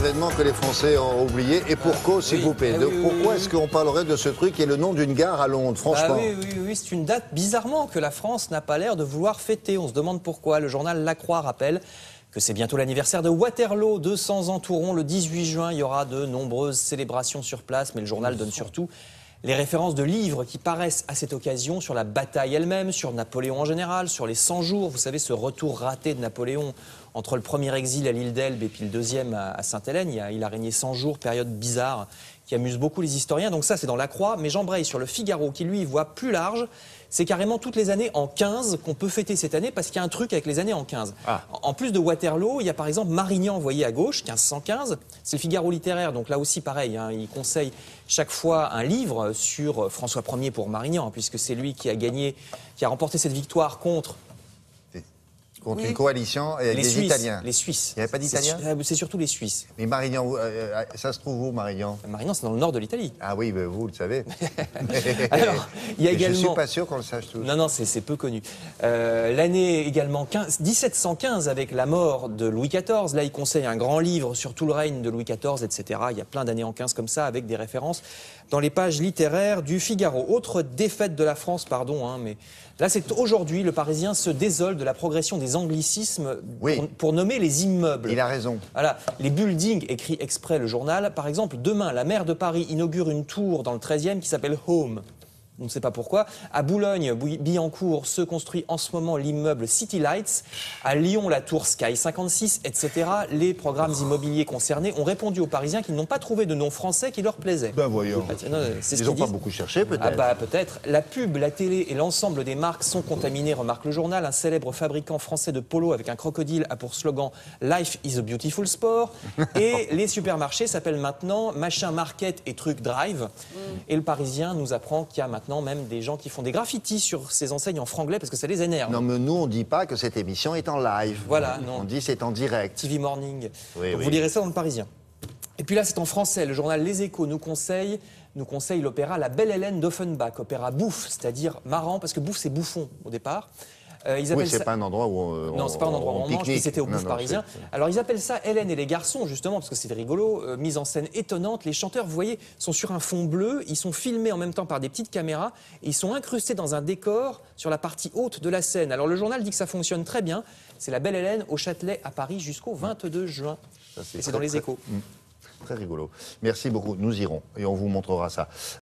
événement que les Français ont oublié. Et pour cause, s'il vous plaît. Pourquoi est-ce qu'on parlerait de ce truc qui est le nom d'une gare à Londres, franchement? Oui, c'est une date, bizarrement, que la France n'a pas l'air de vouloir fêter. On se demande pourquoi. Le journal La Croix rappelle que c'est bientôt l'anniversaire de Waterloo. 200 ans toureront le 18 juin. Il y aura de nombreuses célébrations sur place, mais le journal donne surtout les références de livres qui paraissent à cette occasion sur la bataille elle-même, sur Napoléon en général, sur les 100 jours. Vous savez, ce retour raté de Napoléon entre le premier exil à l'île d'Elbe et puis le deuxième à Sainte-Hélène. Il a régné 100 jours, période bizarre qui amuse beaucoup les historiens. Donc ça, c'est dans La Croix. Mais j'embraye sur le Figaro qui, lui, voit plus large. C'est carrément toutes les années en 15 qu'on peut fêter cette année parce qu'il y a un truc avec les années en 15. En plus de Waterloo, il y a par exemple Marignan, vous voyez à gauche, 1515. C'est le Figaro littéraire, donc là aussi pareil, hein, il conseille chaque fois un livre sur François Ier pour Marignan, puisque c'est lui qui a remporté cette victoire contre une coalition avec des Italiens. Les Suisses. Il n'y avait pas d'Italiens? C'est surtout les Suisses. Mais Marignan, ça se trouve où, Marignan? Marignan, c'est dans le nord de l'Italie. Ah oui, ben vous le savez. Alors, il y a également... Je ne suis pas sûr qu'on le sache tous. Non, c'est peu connu. L'année également 1715, avec la mort de Louis XIV. Là, il conseille un grand livre sur tout le règne de Louis XIV, etc. Il y a plein d'années en 15 comme ça, avec des références dans les pages littéraires du Figaro. Autre défaite de la France, pardon, hein, mais là, c'est aujourd'hui, le Parisien se désole de la progression des anglicismes pour nommer les immeubles. Il a raison. Voilà, les buildings, écrit exprès le journal. Par exemple, demain, la maire de Paris inaugure une tour dans le 13e qui s'appelle Home. On ne sait pas pourquoi. À Boulogne-Billancourt se construit en ce moment l'immeuble City Lights. À Lyon, la tour Sky 56, etc. Les programmes immobiliers concernés ont répondu aux Parisiens qu'ils n'ont pas trouvé de nom français qui leur plaisait. Ben voyons. Ils n'ont pas beaucoup cherché, peut-être. Ah bah peut-être. La pub, la télé et l'ensemble des marques sont contaminés, remarque le journal. Un célèbre fabricant français de polo avec un crocodile a pour slogan « Life is a beautiful sport ». Et les supermarchés s'appellent maintenant « Machin Market et Truc Drive ». Et le Parisien nous apprend qu'il y a maintenant même des gens qui font des graffitis sur ces enseignes en franglais parce que ça les énerve. Non, mais nous, on ne dit pas que cette émission est en live. Voilà, non. On dit c'est en direct. TV Morning. Oui, Donc vous lirez ça dans le Parisien. Et puis là, c'est en français. Le journal Les Échos nous conseille l'opéra La Belle Hélène d'Offenbach, opéra bouffe, c'est-à-dire marrant, parce que bouffe, c'est bouffon au départ. C'est pas un endroit où on Non, c'est pas un endroit où on mange, c'était au Bouffe Parisien. Alors ils appellent ça Hélène et les garçons, justement, parce que c'est rigolo, mise en scène étonnante. Les chanteurs, vous voyez, sont sur un fond bleu, ils sont filmés en même temps par des petites caméras, et ils sont incrustés dans un décor sur la partie haute de la scène. Alors le journal dit que ça fonctionne très bien. C'est La Belle Hélène au Châtelet à Paris jusqu'au 22 juin. Et c'est dans Les Échos. Très rigolo. Merci beaucoup, nous irons et on vous montrera ça.